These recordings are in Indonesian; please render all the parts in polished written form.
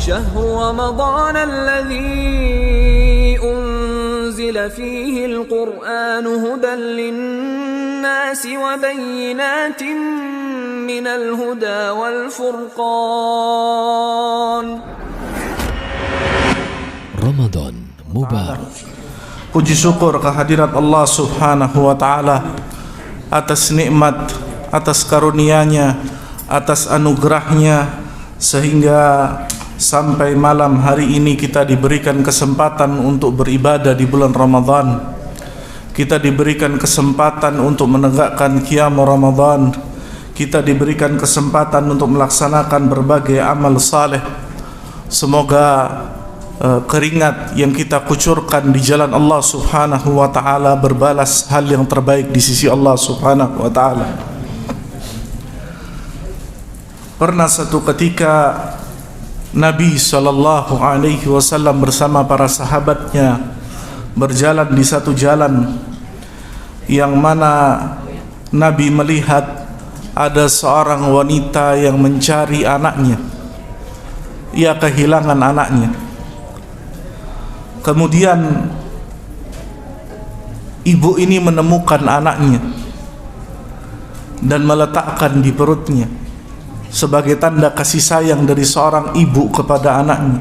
شهر رمضان الذي أنزل فيه القرآن هدى للناس وبينات من الهدى والفرقان. Ramadan Mubarak. Puji syukur kehadirat Allah Subhanahu wa Ta'ala atas nikmat, atas karunia-Nya, atas anugerahnya, sehingga sampai malam hari ini kita diberikan kesempatan untuk beribadah di bulan Ramadan. Kita diberikan kesempatan untuk menegakkan qiyam Ramadan. Kita diberikan kesempatan untuk melaksanakan berbagai amal saleh. Semoga keringat yang kita kucurkan di jalan Allah Subhanahu wa Ta'ala berbalas hal yang terbaik di sisi Allah Subhanahu wa Ta'ala. Pernah satu ketika Nabi SAW bersama para sahabatnya berjalan di satu jalan yang mana Nabi melihat ada seorang wanita yang mencari anaknya. Ia kehilangan anaknya. Kemudian ibu ini menemukan anaknya dan meletakkan di perutnya sebagai tanda kasih sayang dari seorang ibu kepada anaknya.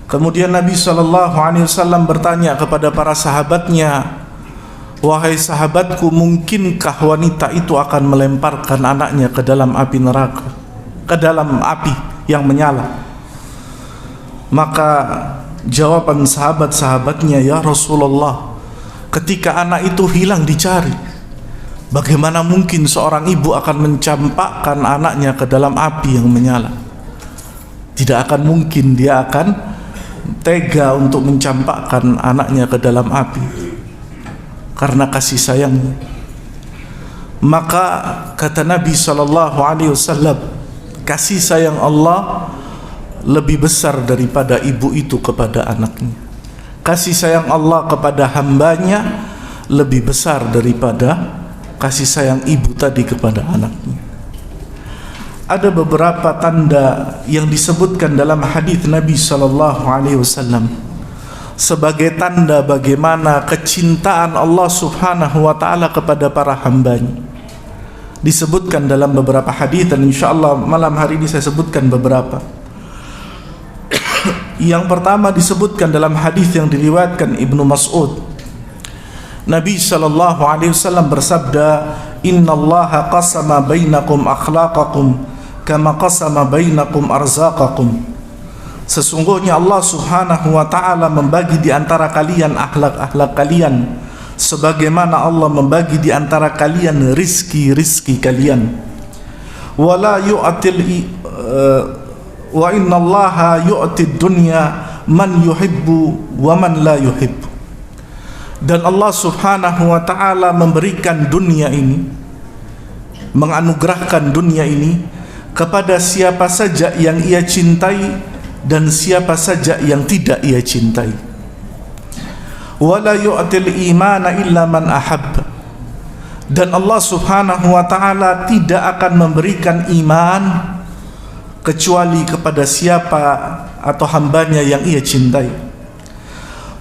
Kemudian Nabi SAW bertanya kepada para sahabatnya, "Wahai sahabatku, mungkinkah wanita itu akan melemparkan anaknya ke dalam api neraka, ke dalam api yang menyala?" Maka jawaban sahabat-sahabatnya, "Ya Rasulullah, ketika anak itu hilang dicari, bagaimana mungkin seorang ibu akan mencampakkan anaknya ke dalam api yang menyala? Tidak akan mungkin dia akan tega untuk mencampakkan anaknya ke dalam api karena kasih sayangnya." Maka kata Nabi SAW, kasih sayang Allah lebih besar daripada ibu itu kepada anaknya. Kasih sayang Allah kepada hambanya lebih besar daripada kasih sayang ibu tadi kepada anaknya. Ada beberapa tanda yang disebutkan dalam hadis Nabi SAW sebagai tanda bagaimana kecintaan Allah Subhanahu wa Ta'ala kepada para hambanya. Disebutkan dalam beberapa hadis, dan insyaallah malam hari ini saya sebutkan beberapa. Yang pertama disebutkan dalam hadis yang diriwayatkan Ibnu Mas'ud. Nabi SAW bersabda, "Innallaha qasama bainakum akhlaqakum kama qasama bainakum arzaqakum." Sesungguhnya Allah Subhanahu wa Ta'ala membagi di antara kalian akhlak-akhlak kalian sebagaimana Allah membagi di antara kalian rizki-rizki kalian. Wala yu'til wa innallaha yu'tid dunya man yuhibbu wa man la yuhibbu. Dan Allah Subhanahu wa Ta'ala memberikan dunia ini, menganugerahkan dunia ini kepada siapa saja yang ia cintai dan siapa saja yang tidak ia cintai. Wala yu'til imana illa man ahabba. Dan Allah Subhanahu wa Ta'ala tidak akan memberikan iman kecuali kepada siapa atau hambanya yang ia cintai.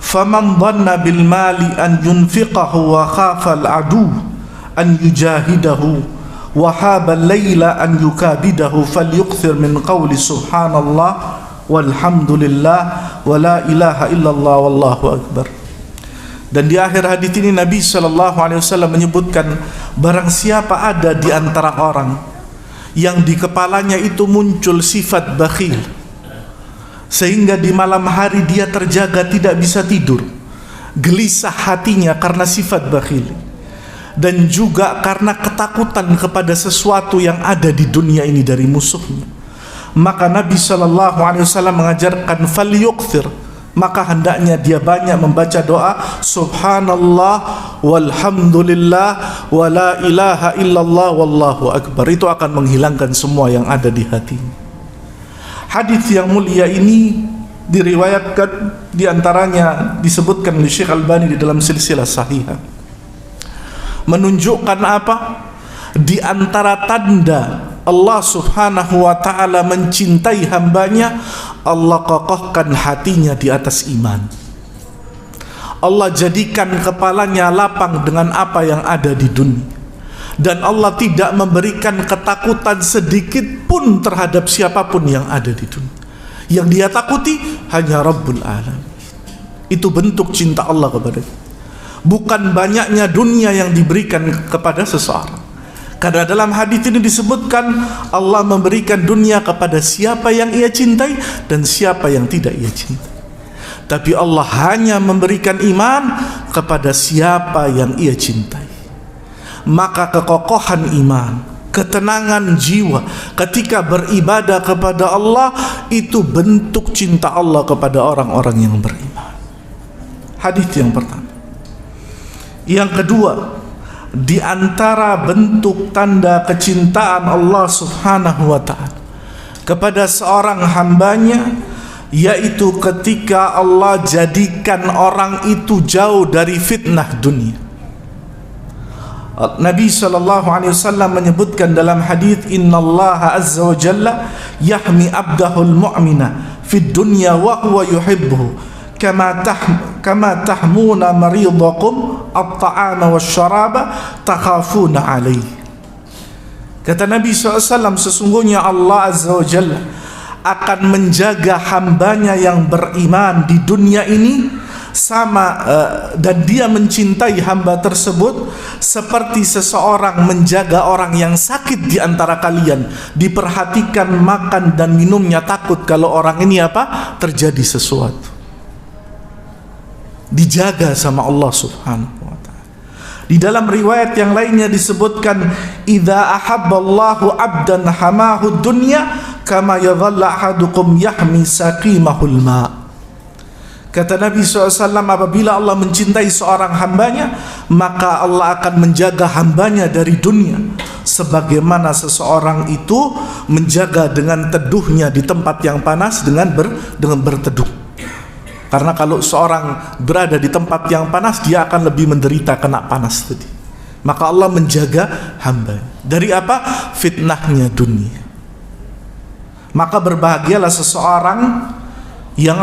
Faman dhanna bil mali an yunfiqahu wa khafa al adu an yujahidahu wa haba al-laila an yukabidahu falyukthir min qawli subhanallah walhamdulillah wa la ilaha illallah wallahu akbar. Dan di akhir hadis ini Nabi SAW menyebutkan, barang siapa ada di antara orang yang di kepalanya itu muncul sifat bakhil, sehingga di malam hari dia terjaga tidak bisa tidur, gelisah hatinya karena sifat bakhil, dan juga karena ketakutan kepada sesuatu yang ada di dunia ini dari musuhnya, maka Nabi SAW mengajarkan falyukthir, maka hendaknya dia banyak membaca doa subhanallah walhamdulillah wa la ilaha illallah wallahu akbar. Itu akan menghilangkan semua yang ada di hatinya. Hadis yang mulia ini diriwayatkan, diantaranya disebutkan oleh Syekh Albani di dalam silsilah sahihah, menunjukkan apa? Di antara tanda Allah subhanahu wa ta'ala mencintai hambanya, Allah kokohkan hatinya di atas iman. Allah jadikan kepalanya lapang dengan apa yang ada di dunia. Dan Allah tidak memberikan ketakutan sedikit pun terhadap siapapun yang ada di dunia. Yang dia takuti hanya Rabbul Alamin. Itu bentuk cinta Allah kepada kita. Bukan banyaknya dunia yang diberikan kepada seseorang. Karena dalam hadis ini disebutkan Allah memberikan dunia kepada siapa yang ia cintai dan siapa yang tidak ia cintai. Tapi Allah hanya memberikan iman kepada siapa yang ia cintai. Maka kekokohan iman, ketenangan jiwa ketika beribadah kepada Allah itu bentuk cinta Allah kepada orang-orang yang beriman. Hadis yang pertama. Yang kedua, di antara bentuk tanda kecintaan Allah subhanahu wa ta'ala kepada seorang hambanya, yaitu ketika Allah jadikan orang itu jauh dari fitnah dunia. Nabi SAW menyebutkan dalam hadis, innallaha azza wa jalla yahmi abdahul mu'mina fid dunya wa huwa yuhibbuhu kama tahmuna maridakum at-ta'ama wasyaraba takhafuna alaihi. Kata Nabi SAW, sesungguhnya Allah azza wa jalla akan menjaga hambanya yang beriman di dunia ini dan dia mencintai hamba tersebut seperti seseorang menjaga orang yang sakit di antara kalian, diperhatikan makan dan minumnya, takut kalau orang ini terjadi sesuatu. Dijaga sama Allah subhanahu wa ta'ala. Di dalam riwayat yang lainnya disebutkan, idza ahabballahu 'abdan hamahu dunya kama yadhallu ahadukum yahmi saqimahul ma'. Kata Nabi SAW, apabila Allah mencintai seorang hambanya, maka Allah akan menjaga hambanya dari dunia sebagaimana seseorang itu menjaga dengan teduhnya di tempat yang panas dengan berteduh. Karena kalau seorang berada di tempat yang panas, dia akan lebih menderita kena panas tadi. Maka Allah menjaga hamba dari apa? Fitnahnya dunia. Maka berbahagialah seseorang yang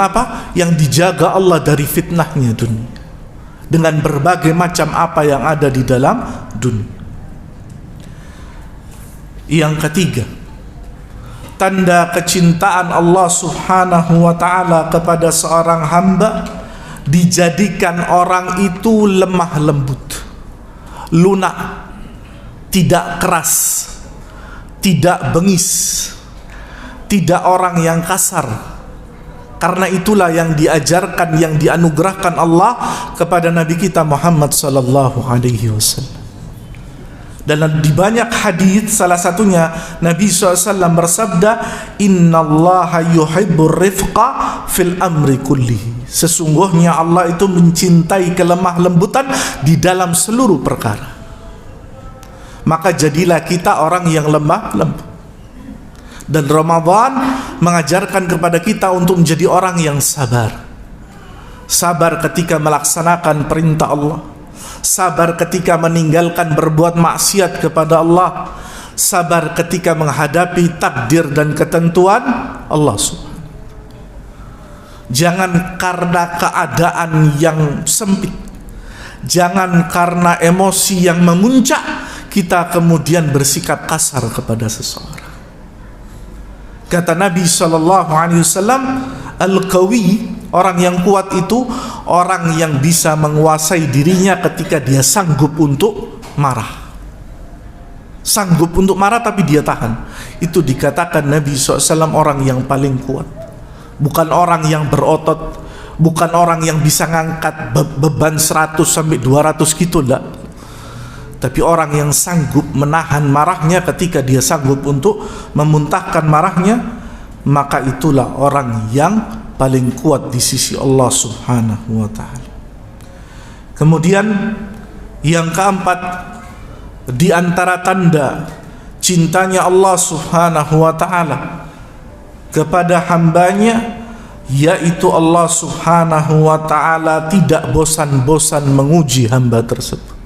yang dijaga Allah dari fitnahnya dunia, dengan berbagai macam apa yang ada di dalam dunia. Yang ketiga, tanda kecintaan Allah subhanahu wa ta'ala kepada seorang hamba, dijadikan orang itu lemah lembut, lunak, tidak keras, tidak bengis, tidak orang yang kasar. Karena itulah yang diajarkan, yang dianugerahkan Allah kepada Nabi kita Muhammad sallallahu alaihi wasallam. Dan di banyak hadis, salah satunya Nabi SAW bersabda, innallaha yuhibbur rifqa fil amri kullihi. Sesungguhnya Allah itu mencintai kelemah lembutan di dalam seluruh perkara. Maka jadilah kita orang yang lemah lembut. Dan Ramadan mengajarkan kepada kita untuk menjadi orang yang sabar. Sabar ketika melaksanakan perintah Allah, sabar ketika meninggalkan berbuat maksiat kepada Allah, sabar ketika menghadapi takdir dan ketentuan Allah subhanahu. Jangan karena keadaan yang sempit, jangan karena emosi yang memuncak, kita kemudian bersikap kasar kepada seseorang. Kata Nabi SAW, al-qawi, orang yang kuat itu orang yang bisa menguasai dirinya ketika dia sanggup untuk marah. Sanggup untuk marah tapi dia tahan. Itu dikatakan Nabi SAW orang yang paling kuat. Bukan orang yang berotot, bukan orang yang bisa ngangkat beban 100 sampai 200 gitu, enggak. Tapi orang yang sanggup menahan marahnya ketika dia sanggup untuk memuntahkan marahnya, maka itulah orang yang paling kuat di sisi Allah subhanahu wa ta'ala. Kemudian yang keempat, di antara tanda cintanya Allah subhanahu wa ta'ala kepada hambanya, yaitu Allah subhanahu wa ta'ala tidak bosan-bosan menguji hamba tersebut.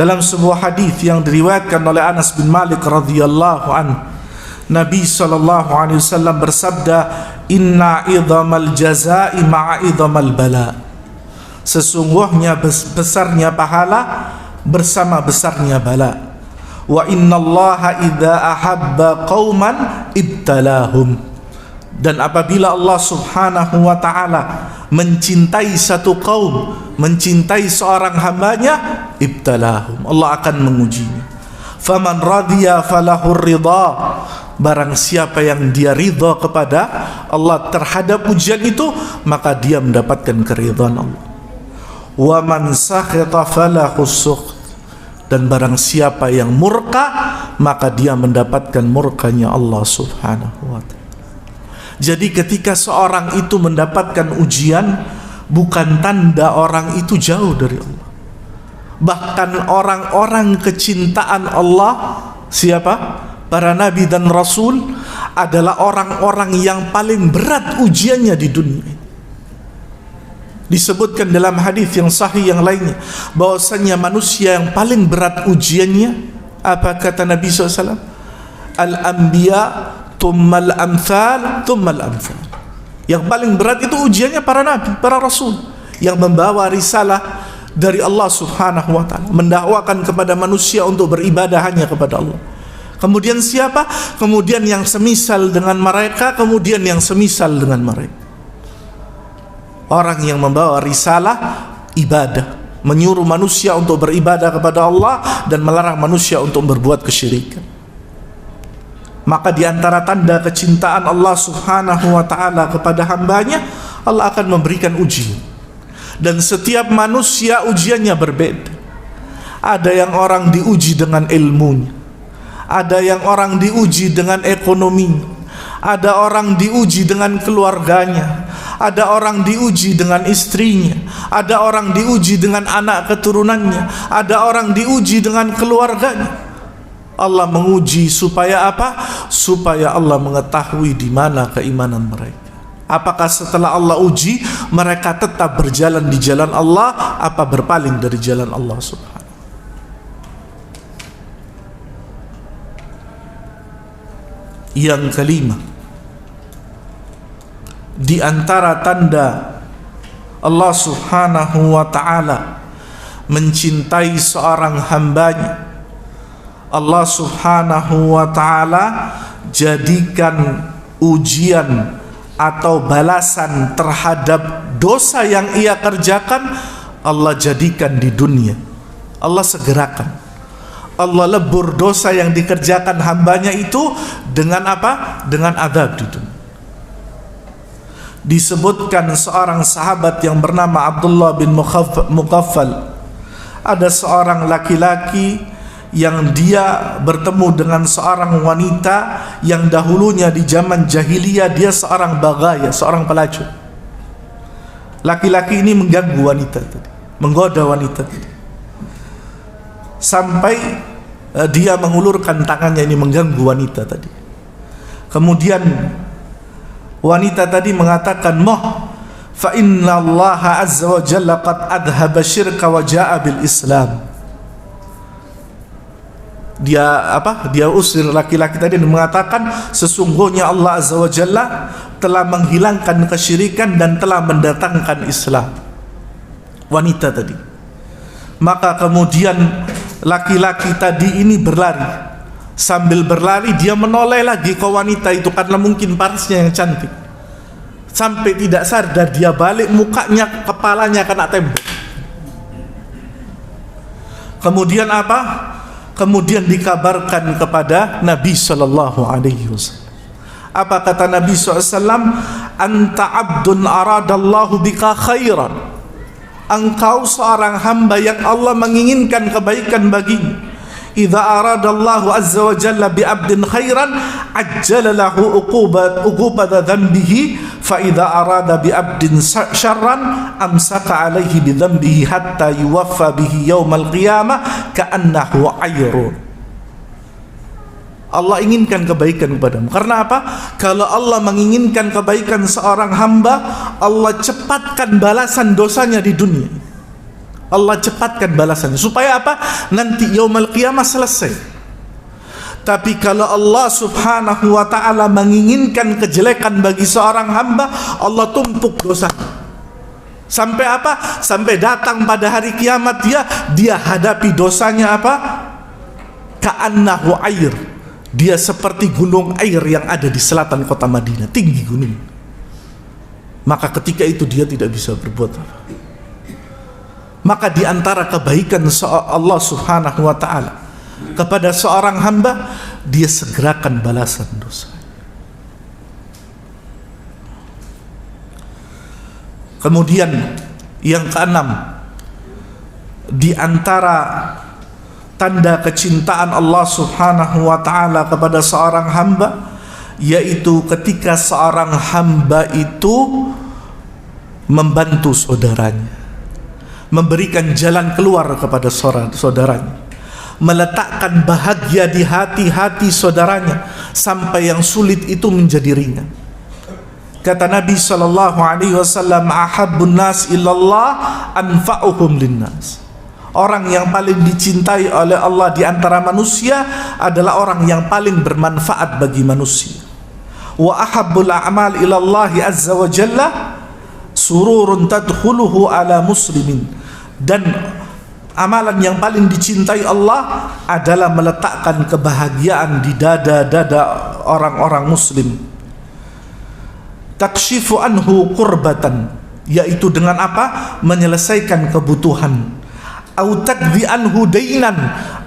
Dalam sebuah hadis yang diriwayatkan oleh Anas bin Malik radhiyallahu anhu, Nabi SAW bersabda, "Inna idhamal jazaa'i ma'a idhamal bala." Sesungguhnya besarnya pahala bersama besarnya bala. Wa innallaha idza ahabba qauman ibtalahum. Dan apabila Allah Subhanahu wa taala mencintai satu kaum, mencintai seorang hambanya, ibtalahum, Allah akan mengujinya. Faman radiya falahur ridha. Barang siapa yang dia ridha kepada Allah terhadap ujian itu, maka dia mendapatkan keridhaan Allah. Wa man sakhita falahus sukht. Dan barang siapa yang murka, maka dia mendapatkan murkanya Allah Subhanahu wa ta'ala. Jadi ketika seorang itu mendapatkan ujian, bukan tanda orang itu jauh dari Allah. Bahkan orang-orang kecintaan Allah, siapa? Para nabi dan rasul adalah orang-orang yang paling berat ujiannya di dunia. Disebutkan dalam hadis yang sahih yang lainnya bahwasanya manusia yang paling berat ujiannya, apa kata Nabi SAW? Al-anbiya thummal amthal thummal amthal. Yang paling berat itu ujiannya para nabi, para rasul yang membawa risalah dari Allah Subhanahu wa ta'ala, mendakwakan kepada manusia untuk beribadah hanya kepada Allah. Kemudian siapa? Kemudian yang semisal dengan mereka, kemudian yang semisal dengan mereka. Orang yang membawa risalah ibadah, menyuruh manusia untuk beribadah kepada Allah dan melarang manusia untuk berbuat kesyirikan. Maka di antara tanda kecintaan Allah Subhanahu wa ta'ala kepada hambanya, Allah akan memberikan ujian. Dan setiap manusia ujiannya berbeda. Ada yang orang diuji dengan ilmunya, ada yang orang diuji dengan ekonominya, ada orang diuji dengan keluarganya, ada orang diuji dengan istrinya, ada orang diuji dengan anak keturunannya, ada orang diuji dengan keluarganya. Allah menguji supaya apa? Supaya Allah mengetahui di mana keimanan mereka. Apakah setelah Allah uji mereka tetap berjalan di jalan Allah, apa berpaling dari jalan Allah Subhanahu. Yang kelima, di antara tanda Allah Subhanahu wa ta'ala mencintai seorang hambanya, Allah Subhanahu wa ta'ala jadikan ujian atau balasan terhadap dosa yang ia kerjakan, Allah jadikan di dunia. Allah segerakan, Allah lebur dosa yang dikerjakan hambanya itu dengan apa? Dengan azab di dunia. Disebutkan seorang sahabat yang bernama Abdullah bin Mughaffal. Ada seorang laki-laki yang dia bertemu dengan seorang wanita yang dahulunya di zaman jahiliyah dia seorang bagaya, seorang pelacur. Laki-laki ini mengganggu wanita tadi, menggoda wanita tadi, sampai dia mengulurkan tangannya ini mengganggu wanita tadi. Kemudian wanita tadi mengatakan, "Moh, fa inna Allah azza wa jalla qad adhaba syirka wa jaa bil Islam." Dia usir laki-laki tadi dan mengatakan, sesungguhnya Allah azza wa jalla telah menghilangkan kesyirikan dan telah mendatangkan Islam. Wanita tadi. Maka kemudian laki-laki tadi ini berlari. Sambil berlari dia menoleh lagi ke wanita itu karena mungkin parasnya yang cantik. Sampai tidak sadar dia balik, mukanya, kepalanya kena tembok. Kemudian apa? Kemudian dikabarkan kepada Nabi sallallahu alaihi wasallam. Apa kata Nabi SAW? Anta abdun aradallahu bika khairan. Engkau seorang hamba yang Allah menginginkan kebaikan baginya. Idza aradallahu azza wa jalla bi abdin khairan ajjala lahu uqubata dhanbihi fa idza arada bi abdin syarran amsaka alaihi bi dhanbihi hatta yuwaffa bihi yaumal qiyamah ka'annahu ayrun. Allah inginkan kebaikan kepadamu. Karena apa? Kalau Allah menginginkan kebaikan seorang hamba, Allah cepatkan balasan dosanya di dunia. Allah cepatkan balasannya. Supaya apa? Nanti yaumul qiyamah selesai. Tapi kalau Allah subhanahu wa ta'ala menginginkan kejelekan bagi seorang hamba, Allah tumpuk dosa. Sampai apa? Sampai datang pada hari kiamat dia hadapi dosanya apa? Ka'annahu air. Dia seperti gunung air yang ada di selatan kota Madinah, tinggi gunung. Maka ketika itu dia tidak bisa berbuat apa. Maka di antara kebaikan Allah subhanahu wa ta'ala kepada seorang hamba, dia segerakan balasan dosa. Kemudian yang keenam, di antara tanda kecintaan Allah subhanahu wa ta'ala kepada seorang hamba, yaitu ketika seorang hamba itu membantu saudaranya, memberikan jalan keluar kepada saudaranya, meletakkan bahagia di hati-hati saudaranya sampai yang sulit itu menjadi ringan. Kata Nabi SAW, ahabbun nas ilallah anfa'uhum linnas. Orang yang paling dicintai oleh Allah di antara manusia adalah orang yang paling bermanfaat bagi manusia. Wa ahabbul a'mal ilallahi azza wa jalla sururun tadkhuluhu ala muslimin. Dan amalan yang paling dicintai Allah adalah meletakkan kebahagiaan di dada-dada orang-orang muslim. Takshifu anhu qurbatan, yaitu dengan apa? Menyelesaikan kebutuhan. Au taqdi anhu dainan,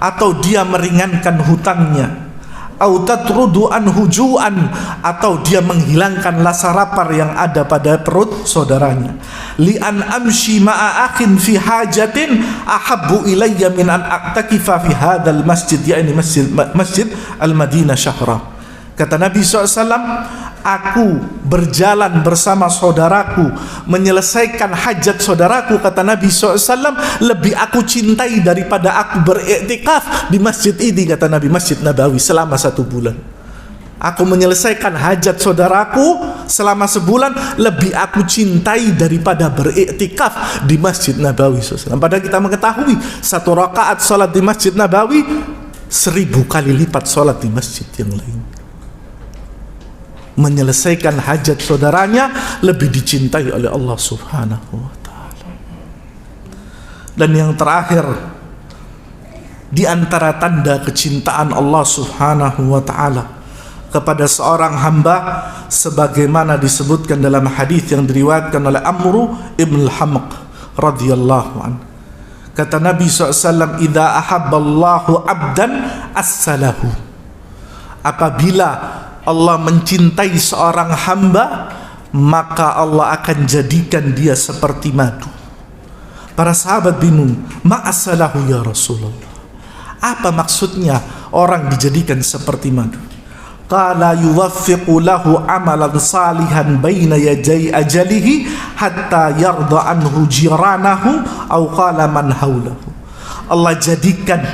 atau dia meringankan hutangnya. Au tatrudu anhu ju'an, atau dia menghilangkan rasa lapar yang ada pada perut saudaranya. Li an amshi ma'a akhin fi hajatin ahabbu ilayya min an a'takifa fi hadzal masjid, yakni masjid al-Madinah syahra. Kata Nabi SAW, aku berjalan bersama saudaraku menyelesaikan hajat saudaraku, kata Nabi SAW, lebih aku cintai daripada aku beriktikaf di masjid ini, kata Nabi, Masjid Nabawi selama 1 bulan. Aku menyelesaikan hajat saudaraku selama sebulan, lebih aku cintai daripada beriktikaf di Masjid Nabawi SAW. Padahal kita mengetahui 1 rakaat salat di Masjid Nabawi 1000 kali lipat salat di masjid yang lain. Menyelesaikan hajat saudaranya lebih dicintai oleh Allah subhanahu wa ta'ala. Dan yang terakhir, di antara tanda kecintaan Allah subhanahu wa ta'ala kepada seorang hamba, sebagaimana disebutkan dalam hadis yang diriwayatkan oleh Amru ibn al-Hamq radhiyallahu anhu. Kata Nabi SAW, idza ahabballahu abdan as-salahu. Apabila Allah mencintai seorang hamba, maka Allah akan jadikan dia seperti madu. Para sahabat bingung, ma'asalahu ya Rasulullah, apa maksudnya orang dijadikan seperti madu? Qala yuwaffiqu lahu amalan salihan baina yaday ajalihi hatta yarda anhu jiranahu aw qala man haulahu. Allah jadikan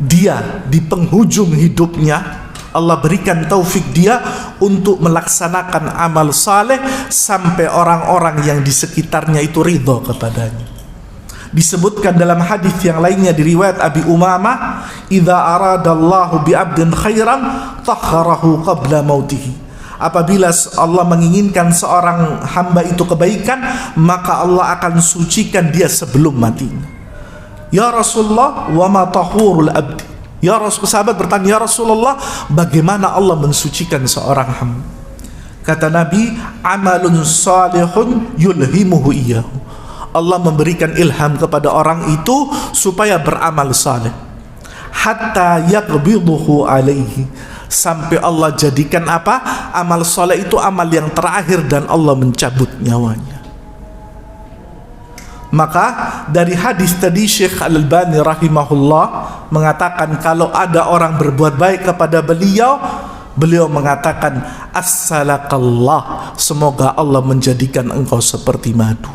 dia di penghujung hidupnya, Allah berikan taufik dia untuk melaksanakan amal saleh sampai orang-orang yang di sekitarnya itu ridha kepadanya. Disebutkan dalam hadis yang lainnya di riwayat Abi Umamah, idza aradallahu bi 'abdin khairan tahharahu qabla mautihi. Apabila Allah menginginkan seorang hamba itu kebaikan, maka Allah akan sucikan dia sebelum matinya. Ya Rasulullah, wa ma tahurul abdi? Ya Rasul, sahabat bertanya, ya Rasulullah, bagaimana Allah mensucikan seorang hamba? Kata Nabi, amalun salihun yulhimuhu iyyahu. Allah memberikan ilham kepada orang itu supaya beramal saleh. Hatta yaqbiduhu alaihi, sampai Allah jadikan apa? Amal saleh itu amal yang terakhir dan Allah mencabut nyawanya. Maka dari hadis tadi Syekh Al-Albani rahimahullah mengatakan, kalau ada orang berbuat baik kepada beliau mengatakan, as-salakallah, semoga Allah menjadikan engkau seperti madu.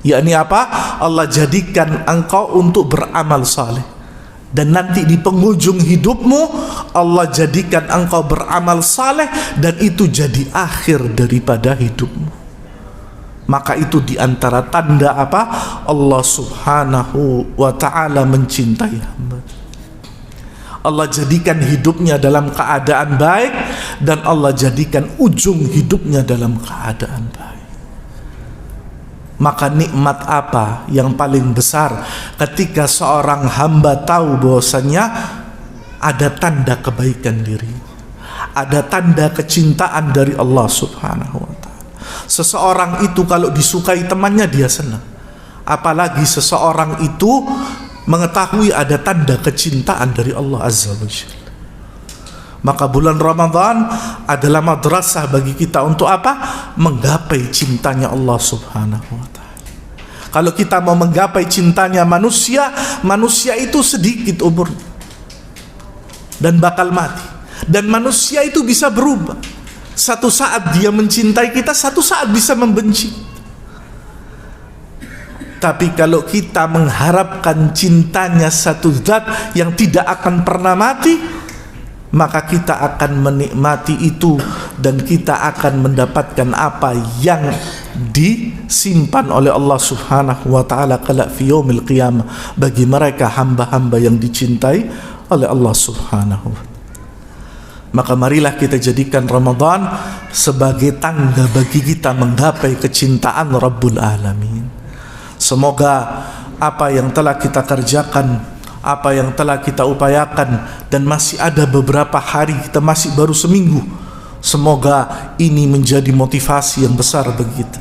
Yakni apa? Allah jadikan engkau untuk beramal saleh, dan nanti di penghujung hidupmu Allah jadikan engkau beramal saleh, dan itu jadi akhir daripada hidupmu. maka itu diantara tanda apa? Allah subhanahu wa ta'ala mencintai hamba. Allah jadikan hidupnya dalam keadaan baik, dan Allah jadikan ujung hidupnya dalam keadaan baik. Maka nikmat apa yang paling besar ketika seorang hamba tahu bahwasanya ada tanda kebaikan diri, ada tanda kecintaan dari Allah subhanahu wa ta'ala. Seseorang itu kalau disukai temannya dia senang, apalagi seseorang itu mengetahui ada tanda kecintaan dari Allah azza wa jalla. Maka bulan Ramadan adalah madrasah bagi kita untuk apa? Menggapai cintanya Allah subhanahu wa ta'ala. Kalau kita mau menggapai cintanya manusia, manusia itu sedikit umur dan bakal mati. Dan manusia itu bisa berubah. Satu saat dia mencintai kita, satu saat bisa membenci. Tapi kalau kita mengharapkan cintanya satu zat yang tidak akan pernah mati, maka kita akan menikmati itu, dan kita akan mendapatkan apa yang disimpan oleh Allah subhanahu wa ta'ala kelak fi yaumil qiyamah bagi mereka hamba-hamba yang dicintai oleh Allah subhanahu wa ta'ala. Maka marilah kita jadikan Ramadan sebagai tangga bagi kita menggapai kecintaan Rabbul Alamin. Semoga apa yang telah kita kerjakan, apa yang telah kita upayakan, dan masih ada beberapa hari, kita masih baru seminggu, semoga ini menjadi motivasi yang besar bagi kita,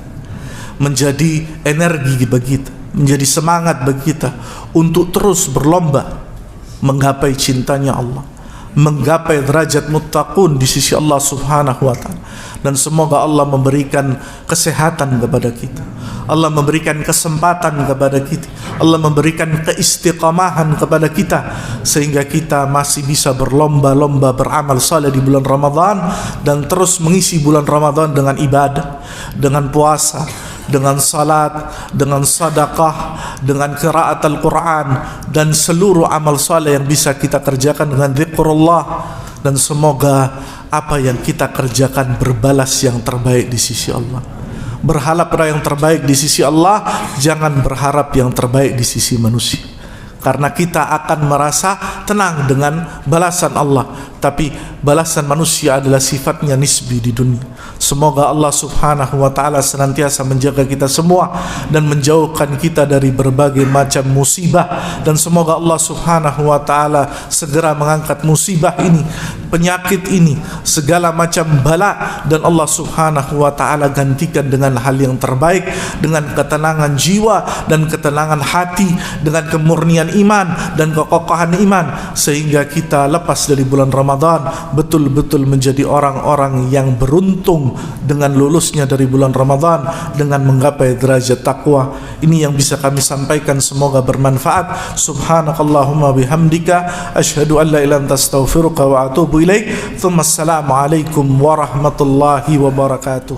menjadi energi bagi kita, menjadi semangat bagi kita untuk terus berlomba menggapai cintanya Allah, menggapai derajat muttaqun di sisi Allah subhanahu wa ta'ala. Dan semoga Allah memberikan kesehatan kepada kita, Allah memberikan kesempatan kepada kita, Allah memberikan keistiqamahan kepada kita, sehingga kita masih bisa berlomba-lomba beramal saleh di bulan Ramadan, dan terus mengisi bulan Ramadan dengan ibadah, dengan puasa, dengan salat, dengan sedekah, dengan qiraat Al-Quran, dan seluruh amal saleh yang bisa kita kerjakan dengan zikrullah. Dan semoga apa yang kita kerjakan berbalas yang terbaik di sisi Allah. Berharap yang terbaik di sisi Allah, jangan berharap yang terbaik di sisi manusia, karena kita akan merasa tenang dengan balasan Allah, tapi balasan manusia adalah sifatnya nisbi di dunia. Semoga Allah subhanahu wa ta'ala senantiasa menjaga kita semua dan menjauhkan kita dari berbagai macam musibah. Dan semoga Allah subhanahu wa ta'ala segera mengangkat musibah ini, penyakit ini, segala macam bala, dan Allah subhanahu wa ta'ala gantikan dengan hal yang terbaik, dengan ketenangan jiwa dan ketenangan hati, dengan kemurnian iman dan kekokohan iman, sehingga kita lepas dari bulan Ramadan betul-betul menjadi orang-orang yang beruntung dengan lulusnya dari bulan Ramadan, dengan menggapai derajat takwa. Ini yang bisa kami sampaikan, semoga bermanfaat. Subhanakallahumma bihamdika asyhadu an la ilaha illa anta astaghfiruka wa atubu ilaik. Assalamualaikum warahmatullahi wabarakatuh.